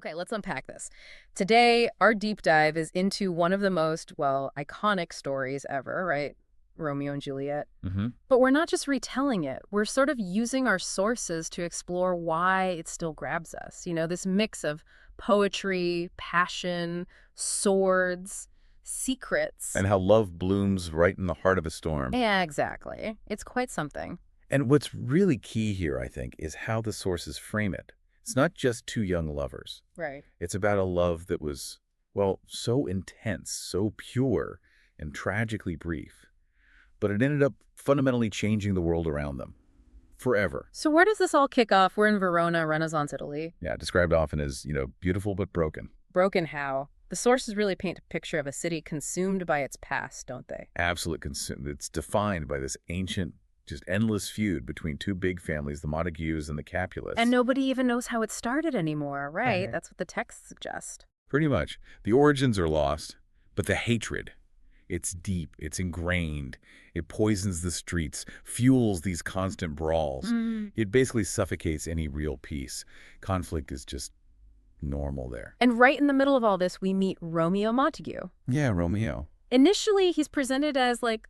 Okay, let's unpack this. Today, our deep dive is into one of the most, well, iconic stories ever, right? Romeo and Juliet. Hmm. But we're not just retelling it. We're sort of using our sources to explore why it still grabs us. This mix of poetry, passion, swords, secrets. And how love blooms right in the heart of a storm. Yeah, exactly. It's quite something. And what's really key here, I think, is how the sources frame it. It's not just two young lovers. Right. It's about a love that was, well, so intense, so pure, and tragically brief. But it ended up fundamentally changing the world around them. Forever. So where does this all kick off? We're in Verona, Renaissance Italy. Yeah, described often as, beautiful but broken. Broken how? The sources really paint a picture of a city consumed by its past, don't they? Absolute consume. It's defined by this ancient, just endless feud between two big families, the Montagues and the Capulets. And nobody even knows how it started anymore, right? That's what the texts suggest. Pretty much. The origins are lost, but the hatred, it's deep, it's ingrained. It poisons the streets, fuels these constant brawls. It basically suffocates any real peace. Conflict is just normal there. And right in the middle of all this, we meet Romeo Montague. Yeah, Romeo. Initially, he's presented as like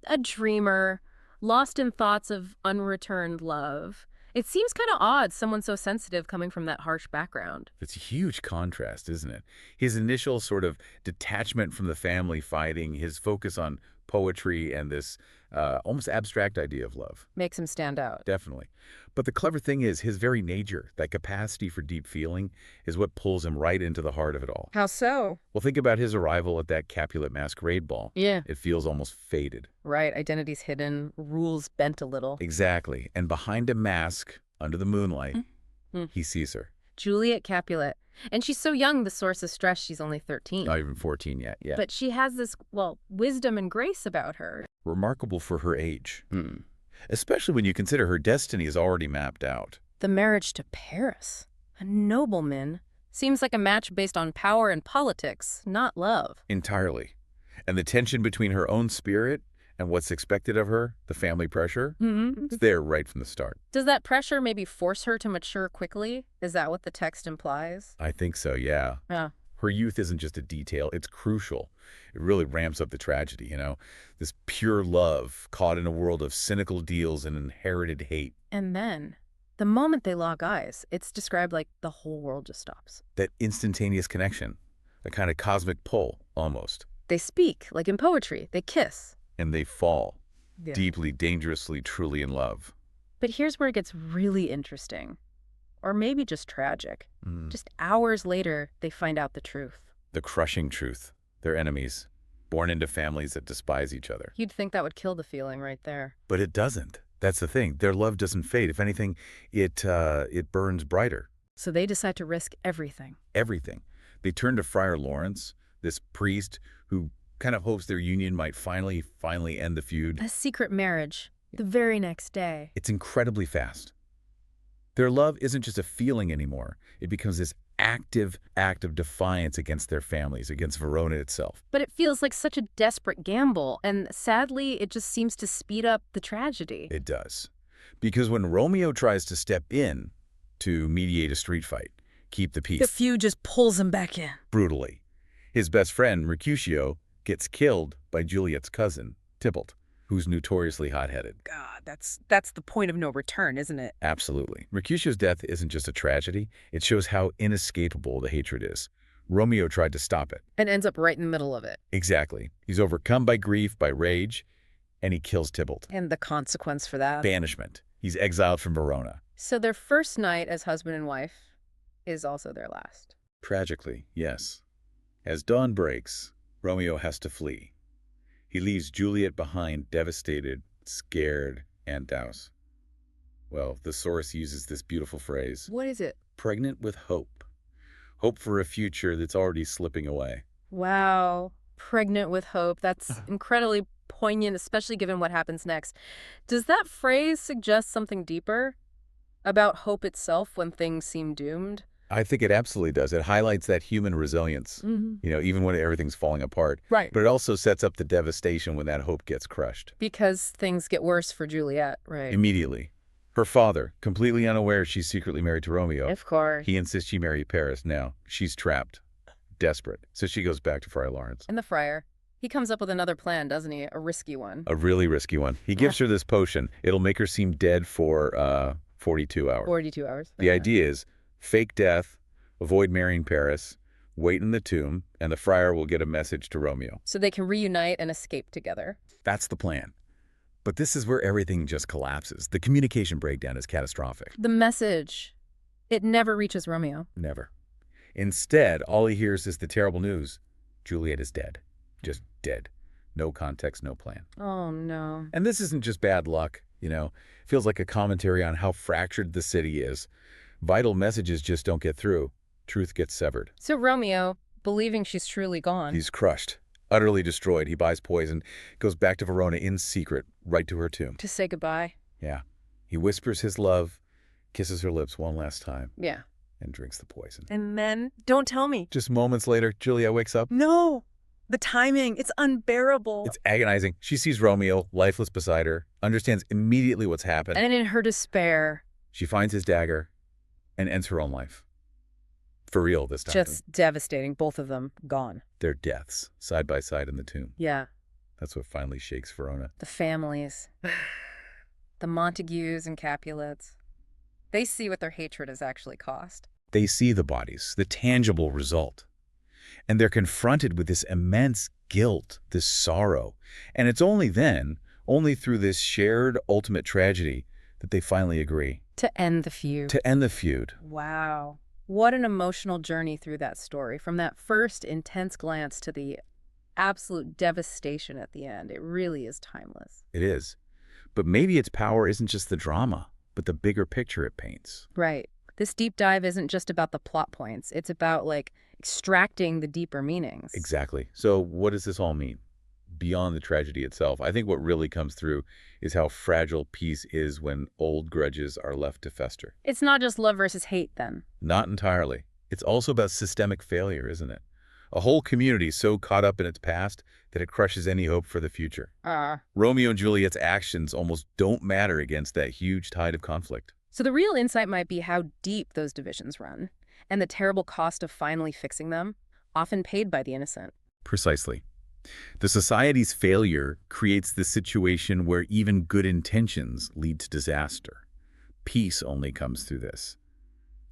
a dreamer, lost in thoughts of unreturned love. It seems kind of odd, someone so sensitive coming from that harsh background. It's a huge contrast, isn't it? His initial sort of detachment from the family fighting, his focus on poetry and this almost abstract idea of love. Makes him stand out. Definitely. But the clever thing is his very nature, that capacity for deep feeling, is what pulls him right into the heart of it all. How so? Well, think about his arrival at that Capulet masquerade ball. Yeah. It feels almost faded. Right, identity's hidden, rules bent a little. Exactly. And behind a mask, under the moonlight, Mm. he sees her. Juliet Capulet. And she's so young, the sources stress she's only 13. Not even 14 yet, yeah. But she has this, well, wisdom and grace about her. Remarkable for her age. Especially when you consider her destiny is already mapped out. The marriage to Paris, a nobleman, seems like a match based on power and politics, not love. Entirely. And the tension between her own spirit and what's expected of her, the family pressure, it's there right from the start. Does that pressure maybe force her to mature quickly? Is that what the text implies? I think so, yeah. Yeah. Her youth isn't just a detail, it's crucial. It really ramps up the tragedy, This pure love caught in a world of cynical deals and inherited hate. And then, the moment they lock eyes, it's described like the whole world just stops. That instantaneous connection, a kind of cosmic pull, almost. They speak, like in poetry. They kiss. And they fall, Yeah. deeply, dangerously, truly in love. But here's where it gets really interesting. Or maybe just tragic. Just hours later, they find out the truth. The crushing truth. They're enemies, born into families that despise each other. You'd think that would kill the feeling right there. But it doesn't. That's the thing. Their love doesn't fade. If anything, it burns brighter. So they decide to risk everything. Everything. They turn to Friar Lawrence, this priest who kind of hopes their union might finally end the feud. A secret marriage, the very next day. It's incredibly fast. Their love isn't just a feeling anymore. It becomes this active act of defiance against their families, against Verona itself. But it feels like such a desperate gamble, and sadly, it just seems to speed up the tragedy. It does. Because when Romeo tries to step in to mediate a street fight, keep the peace, The feud just pulls him back in. brutally, his best friend, Mercutio, gets killed by Juliet's cousin, Tybalt, who's notoriously hot-headed. God, that's the point of no return, isn't it? Absolutely. Mercutio's death isn't just a tragedy. It shows how inescapable the hatred is. Romeo tried to stop it. And ends up right in the middle of it. Exactly. He's overcome by grief, by rage, and he kills Tybalt. And the consequence for that. Banishment. He's exiled from Verona. So their first night as husband and wife is also their last. Tragically, yes. As dawn breaks, Romeo has to flee. He leaves Juliet behind, devastated, scared, and douse. Well, the source uses this beautiful phrase, What is it? pregnant with hope. Hope for a future that's already slipping away. Wow. Pregnant with hope. That's incredibly poignant, especially given what happens next. Does that phrase suggest something deeper about hope itself when things seem doomed? I think it absolutely does. It highlights that human resilience, even when everything's falling apart. Right. But it also sets up the devastation when that hope gets crushed. Because things get worse for Juliet, right? Immediately. Her father, completely unaware she's secretly married to Romeo, Of course. he insists she marry Paris. Now, she's trapped, desperate. So she goes back to Friar Lawrence. And the friar, he comes up with another plan, doesn't he? A risky one. A really risky one. He gives her this potion. It'll make her seem dead for 42 hours. 42 hours. The Okay. idea is fake death, avoid marrying Paris, wait in the tomb, and the friar will get a message to Romeo. So they can reunite and escape together. That's the plan. But this is where everything just collapses. The communication breakdown is catastrophic. The message, it never reaches Romeo. Never. Instead, all he hears is the terrible news. Juliet is dead. Just dead. No context, no plan. Oh, no. And this isn't just bad luck, Feels like a commentary on how fractured the city is. Vital messages just don't get through. Truth gets severed. So Romeo, believing she's truly gone. He's crushed, utterly destroyed. He buys poison, goes back to Verona in secret, right to her tomb. To say goodbye. Yeah. He whispers his love, kisses her lips one last time, Yeah. and drinks the poison. And then, don't tell me. Just moments later, Juliet wakes up. No! The timing, it's unbearable. It's agonizing. She sees Romeo, lifeless beside her, understands immediately what's happened. And in her despair, She finds his dagger and ends her own life. For real this time. just devastating. Both of them gone. Their deaths, side by side in the tomb. Yeah. That's what finally shakes Verona. The families. The Montagues and Capulets. They see what their hatred has actually cost. They see the bodies, the tangible result. And they're confronted with this immense guilt, this sorrow. And it's only then, only through this shared ultimate tragedy, that they finally agree To end the feud. to end the feud. Wow. What an emotional journey through that story. From that first intense glance to the absolute devastation at the end. It really is timeless. It is. But maybe its power isn't just the drama, but the bigger picture it paints. Right. This deep dive isn't just about the plot points. It's about, extracting the deeper meanings. Exactly. So what does this all mean? Beyond the tragedy itself, I think what really comes through is how fragile peace is when old grudges are left to fester. It's not just love versus hate, then. Not entirely. It's also about systemic failure, isn't it? A whole community so caught up in its past that it crushes any hope for the future. Romeo and Juliet's actions almost don't matter against that huge tide of conflict. So the real insight might be how deep those divisions run, and the terrible cost of finally fixing them, often paid by the innocent. Precisely. The society's failure creates the situation where even good intentions lead to disaster. Peace only comes through this.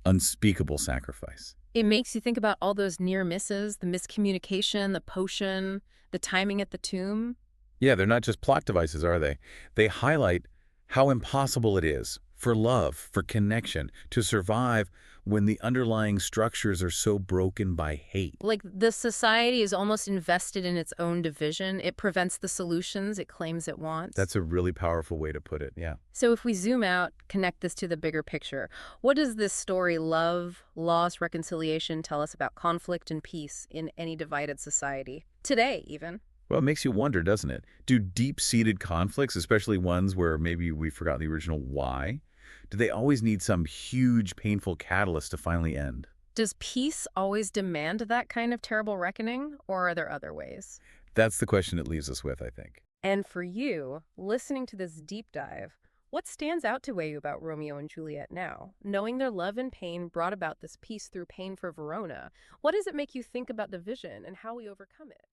Unspeakable sacrifice. It makes you think about all those near misses, the miscommunication, the potion, the timing at the tomb. Yeah, they're not just plot devices, are they? They highlight how impossible it is for love, for connection, to survive when the underlying structures are so broken by hate. The society is almost invested in its own division. It prevents the solutions it claims it wants. That's a really powerful way to put it, yeah. So if we zoom out, connect this to the bigger picture, what does this story, love, loss, reconciliation, tell us about conflict and peace in any divided society? Today, even. Well, it makes you wonder, doesn't it? Do deep-seated conflicts, especially ones where maybe we forgot the original why, do they always need some huge, painful catalyst to finally end? Does peace always demand that kind of terrible reckoning, or are there other ways? That's the question it leaves us with, I think. And for you, listening to this deep dive, what stands out to you about Romeo and Juliet now? Knowing their love and pain brought about this peace through pain for Verona, what does it make you think about division and how we overcome it?